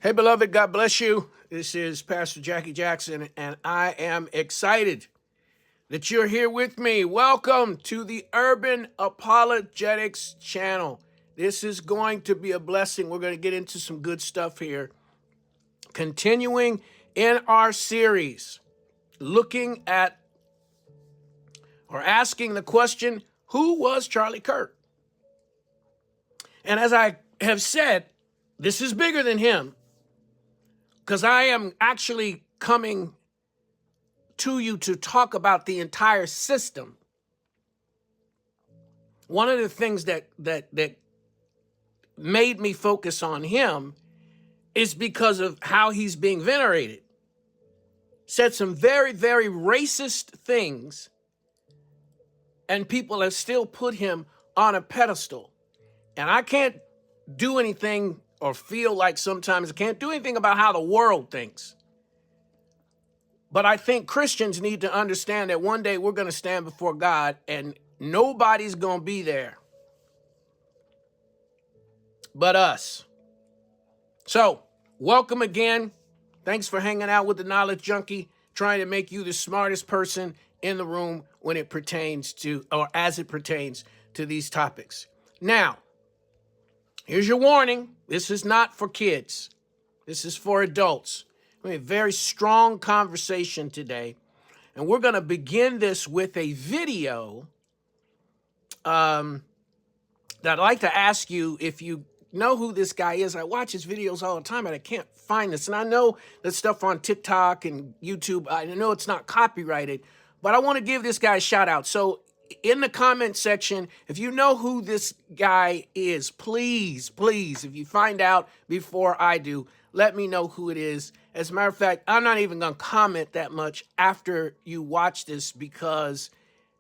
Hey, beloved, God bless you. This is Pastor Jackie Jackson, and I am excited that you're here with me. Welcome to the Urban Apologetics channel. This is going to be a blessing. We're going to get into some good stuff here. Continuing in our series, looking at or asking the question, who was Charlie Kirk? And as I have said, this is bigger than him, because I am actually coming to you to talk about the entire system. One of the things that made me focus on him is because of how he's being venerated. Said some very, very racist things, and people have still put him on a pedestal. And I can't do anything, or feel like sometimes I can't do anything about how the world thinks. But I think Christians need to understand that one day we're going to stand before God and nobody's going to be there but us. So, welcome again. Thanks for hanging out with the Knowledge Junkie, trying to make you the smartest person in the room when it pertains to, or as it pertains to these topics. Now, here's your warning. This is not for kids. This is for adults. We have a very strong conversation today, and we're going to begin this with a video that I'd like to ask you if you know who this guy is. I watch his videos all the time, and I can't find this. And I know that stuff on TikTok and YouTube, I know it's not copyrighted, but I want to give this guy a shout out. So in the comment section, if you know who this guy is, please, if you find out before I do, let me know who it is. As a matter of fact, I'm not even going to comment that much after you watch this, because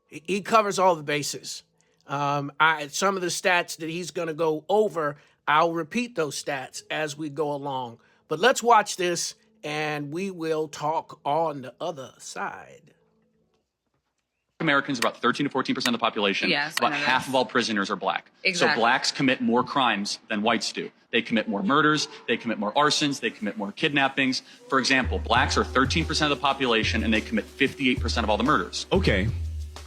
he covers all the bases. Some of the stats that he's going to go over, I'll repeat those stats as we go along. But let's watch this, and we will talk on the other side. Americans, about 13 to 14% of the population. Yes, about half of all prisoners are black. Exactly. So blacks commit more crimes than whites do. They commit more murders, they commit more arsons, they commit more kidnappings. For example, blacks are 13% of the population and they commit 58% of all the murders. Okay,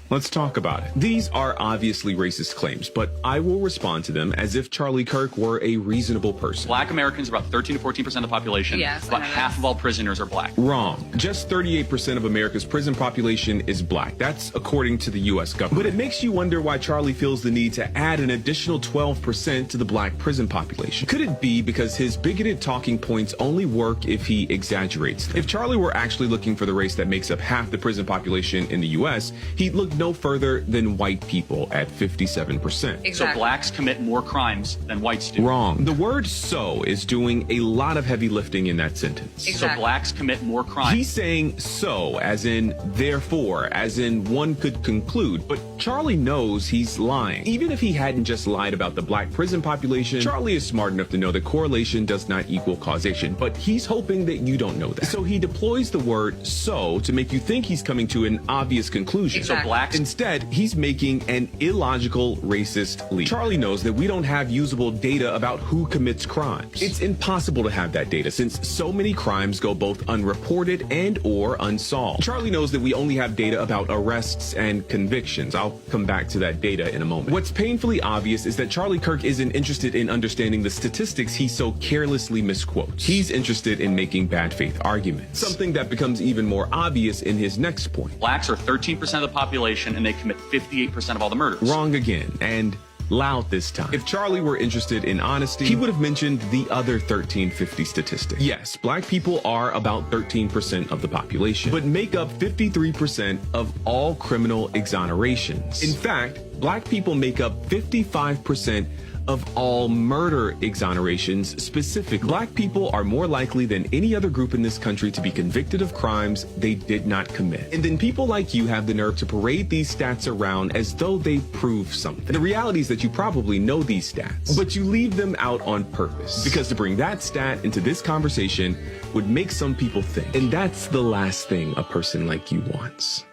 let's talk about it. These are obviously racist claims, but I will respond to them as if Charlie Kirk were a reasonable person. Black Americans, about 13 to 14% of the population. Yes, about half of all prisoners are black. Wrong. Just 38% of America's prison population is black. That's according to the U.S. government. But it makes you wonder why Charlie feels the need to add an additional 12% to the black prison population. Could it be because his bigoted talking points only work if he exaggerates them? If Charlie were actually looking for the race that makes up half the prison population in the U.S., he'd look no further than white people at 57%. Exactly. So blacks commit more crimes than whites do. Wrong. The word "so" is doing a lot of heavy lifting in that sentence. Exactly. So blacks commit more crimes. He's saying "so" as in therefore, as in one could conclude, but Charlie knows he's lying. Even if he hadn't just lied about the black prison population, Charlie is smart enough to know that correlation does not equal causation, but he's hoping that you don't know that. So he deploys the word "so" to make you think he's coming to an obvious conclusion. So Exactly. blacks Instead, he's making an illogical, racist leap. Charlie knows that we don't have usable data about who commits crimes. It's impossible to have that data since so many crimes go both unreported and or unsolved. Charlie knows that we only have data about arrests and convictions. I'll come back to that data in a moment. What's painfully obvious is that Charlie Kirk isn't interested in understanding the statistics he so carelessly misquotes. He's interested in making bad faith arguments. Something that becomes even more obvious in his next point. blacks are 13% of the population and they commit 58% of all the murders. Wrong again, and loud this time. If Charlie were interested in honesty, he would have mentioned the other 1350 statistic. Yes, black people are about 13% of the population, but make up 53% of all criminal exonerations. In fact, black people make up 55% of all murder exonerations specifically. Black people are more likely than any other group in this country to be convicted of crimes they did not commit. And then people like you have the nerve to parade these stats around as though they prove something. The reality is that you probably know these stats, but you leave them out on purpose. Because to bring that stat into this conversation would make some people think. And that's the last thing a person like you wants.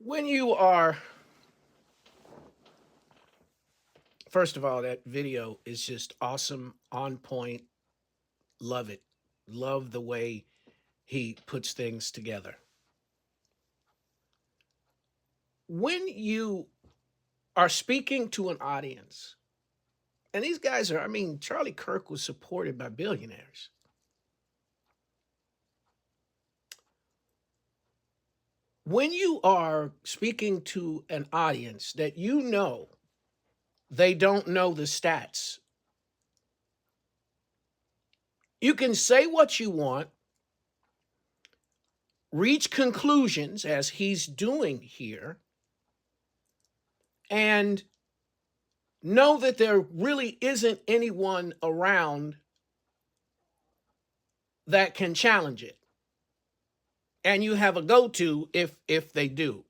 When you are First of all, that video is just awesome, on point. Love it. Love the way he puts things together. When you are speaking to an audience, and these guys are, I mean, Charlie Kirk was supported by billionaires. When you are speaking to an audience that you know they don't know the stats, you can say what you want, reach conclusions as he's doing here, and know that there really isn't anyone around that can challenge it. And you have a go-to if they do.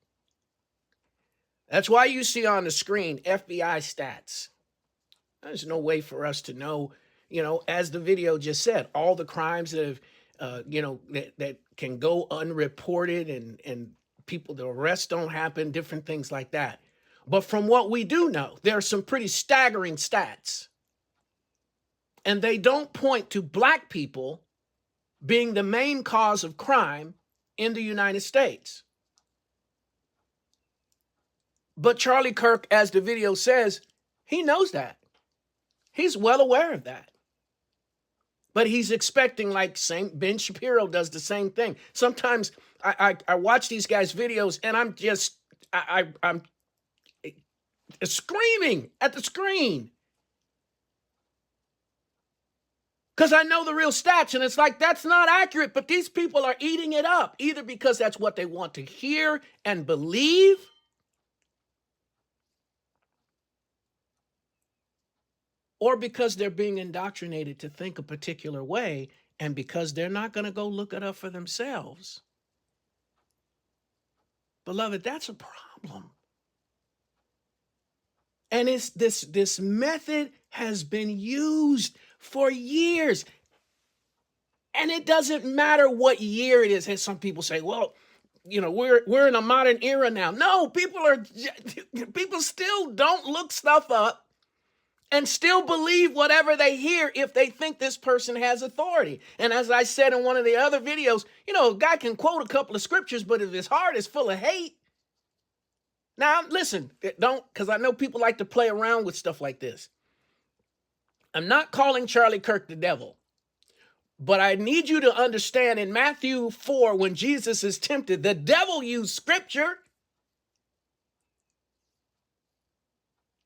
That's why you see on the screen FBI stats. There's no way for us to know, as the video just said, all the crimes that have, that can go unreported and people, the arrests don't happen, different things like that. But from what we do know, there are some pretty staggering stats. And they don't point to Black people being the main cause of crime in the United States. But Charlie Kirk, as the video says, he knows that. He's well aware of that. But he's expecting, like Ben Shapiro does the same thing. Sometimes I watch these guys' videos and I'm just, I'm screaming at the screen. Because I know the real stats, and it's like, that's not accurate, but these people are eating it up, either because that's what they want to hear and believe, or because they're being indoctrinated to think a particular way, and because they're not going to go look it up for themselves. Beloved, that's a problem. And it's this method has been used for years. And it doesn't matter what year it is. As some people say, well, we're in a modern era now. No, people still don't look stuff up and still believe whatever they hear if they think this person has authority. And as I said in one of the other videos, a guy can quote a couple of scriptures, but if his heart is full of hate. Now, listen, because I know people like to play around with stuff like this. I'm not calling Charlie Kirk the devil, but I need you to understand in Matthew 4, when Jesus is tempted, the devil used scripture.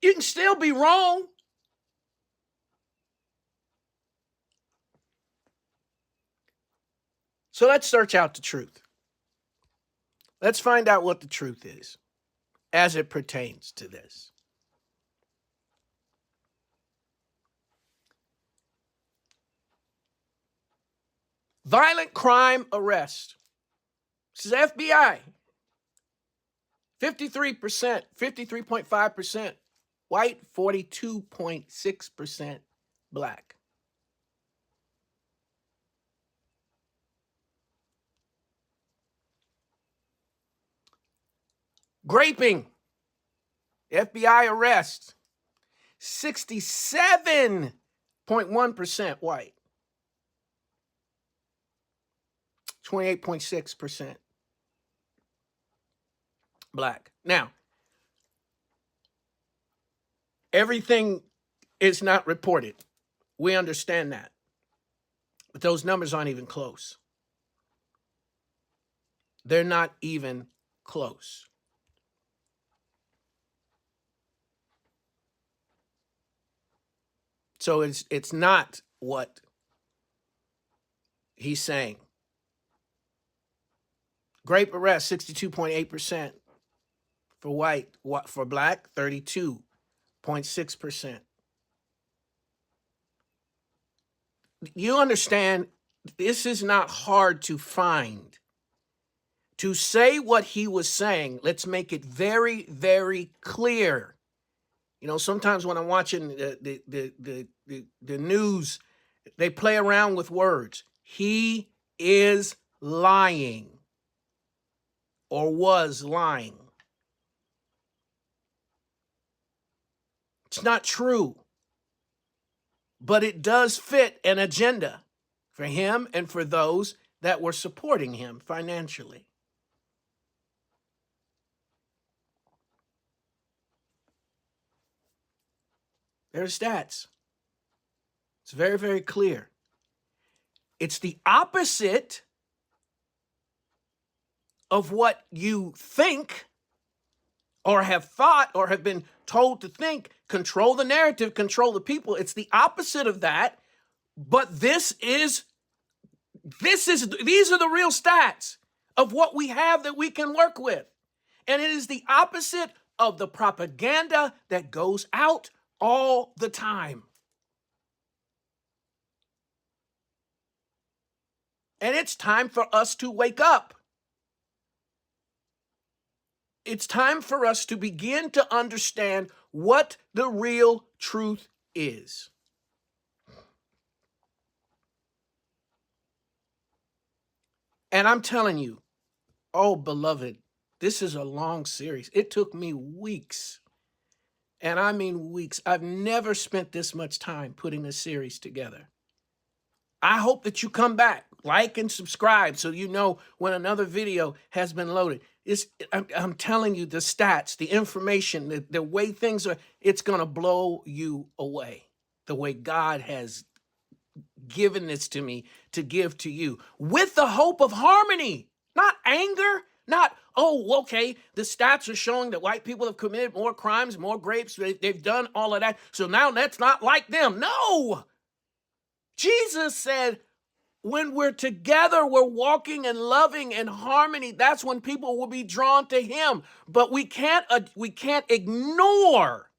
You can still be wrong. So let's search out the truth. Let's find out what the truth is as it pertains to this. Violent crime arrest. This is FBI. 53%, 53.5% white, 42.6% Black. Graping. FBI arrest. 67.1% white. 28.6% Black. Now, everything is not reported. We understand that. But those numbers aren't even close. They're not even close. So it's not what he's saying. Grape arrest, 62.8% for white. For Black, 32.6%. You understand, this is not hard to find. To say what he was saying, let's make it very, very clear. Sometimes when I'm watching the news, they play around with words. He is lying. Or was lying. It's not true. But it does fit an agenda for him and for those that were supporting him financially. There's stats. It's very, very clear. It's the opposite of what you think or have thought or have been told to think. Control the narrative, control the people. It's the opposite of that. But these are the real stats of what we have that we can work with. And it is the opposite of the propaganda that goes out all the time. And it's time for us to wake up. It's time for us to begin to understand what the real truth is. And I'm telling you, oh, beloved, this is a long series. It took me weeks. And I mean weeks. I've never spent this much time putting a series together. I hope that you come back, like and subscribe so you know when another video has been loaded. I'm telling you the stats, the information, the way things are, it's going to blow you away. The way God has given this to me to give to you with the hope of harmony, not anger, not, oh, okay, the stats are showing that white people have committed more crimes, more rapes, they've done all of that, so now that's not like them. No! Jesus said, when we're together, we're walking and loving in harmony. That's when people will be drawn to him. But we can't ignore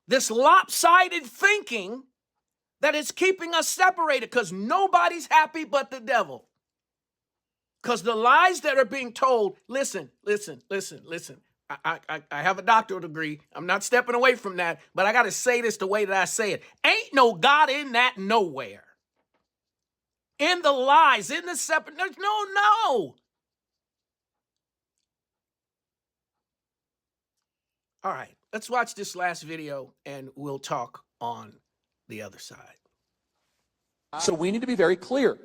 this lopsided thinking that is keeping us separated, because nobody's happy but the devil. Because the lies that are being told, listen. I have a doctoral degree. I'm not stepping away from that, but I got to say this the way that I say it. Ain't no God in that nowhere. In the lies, in the separate, there's no. All right, let's watch this last video and we'll talk on the other side. So we need to be very clear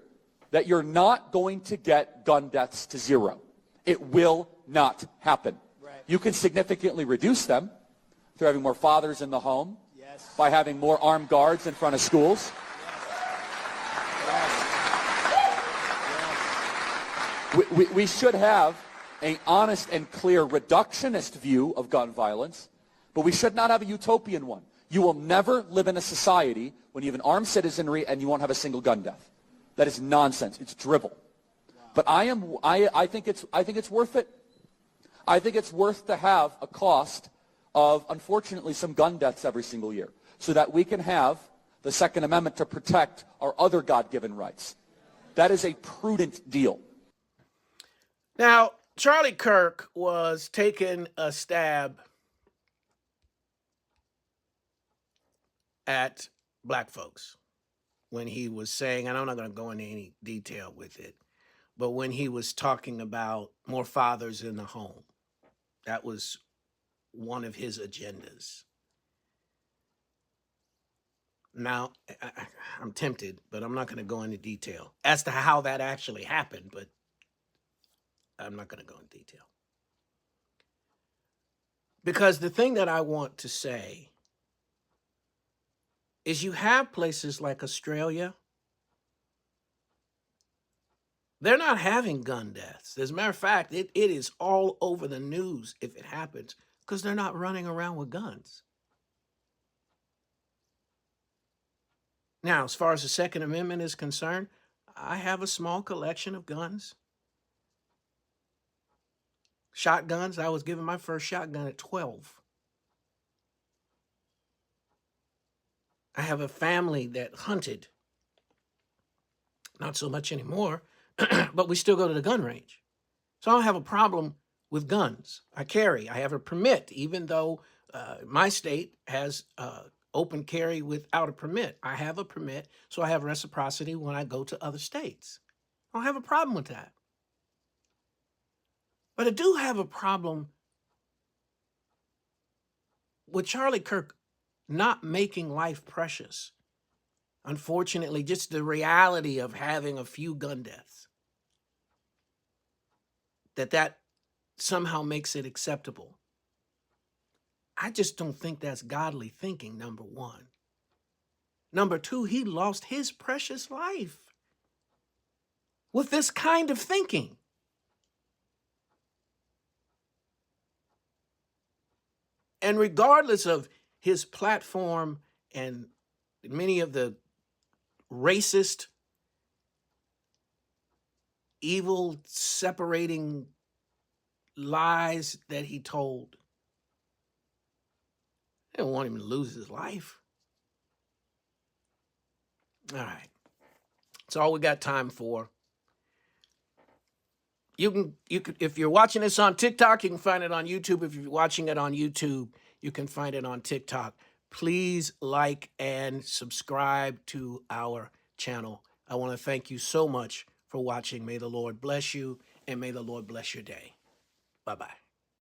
that you're not going to get gun deaths to zero. It will not happen. You can significantly reduce them through having more fathers in the home, yes, by having more armed guards in front of schools. Yes. We should have an honest and clear reductionist view of gun violence, but we should not have a utopian one. You will never live in a society when you have an armed citizenry and you won't have a single gun death. That is nonsense. It's drivel. Wow. But I think it's worth it. I think it's worth to have a cost of, unfortunately, some gun deaths every single year so that we can have the Second Amendment to protect our other God-given rights. That is a prudent deal. Now, Charlie Kirk was taking a stab at black folks when he was saying, and I'm not going to go into any detail with it, but when he was talking about more fathers in the home. That was one of his agendas. Now, I'm tempted, but I'm not going to go into detail as to how that actually happened, but I'm not going to go into detail. Because the thing that I want to say is you have places like Australia. They're not having gun deaths. As a matter of fact, it is all over the news if it happens because they're not running around with guns. Now, as far as the Second Amendment is concerned, I have a small collection of guns. Shotguns. I was given my first shotgun at 12. I have a family that hunted. Not so much anymore. But we still go to the gun range. So I don't have a problem with guns. I have a permit, even though my state has open carry without a permit. I have a permit, so I have reciprocity when I go to other states. I don't have a problem with that. But I do have a problem with Charlie Kirk not making life precious, unfortunately, just the reality of having a few gun deaths, that somehow makes it acceptable. I just don't think that's godly thinking, number one. Number two, he lost his precious life with this kind of thinking. And regardless of his platform and many of the racist, evil, separating lies that he told, they didn't want him to lose his life. All right. That's all we got time for. You can if you're watching this on TikTok, you can find it on YouTube. If you're watching it on YouTube, you can find it on TikTok. Please like and subscribe to our channel. I want to thank you so much for watching. May the Lord bless you, and may the Lord bless your day. Bye-bye.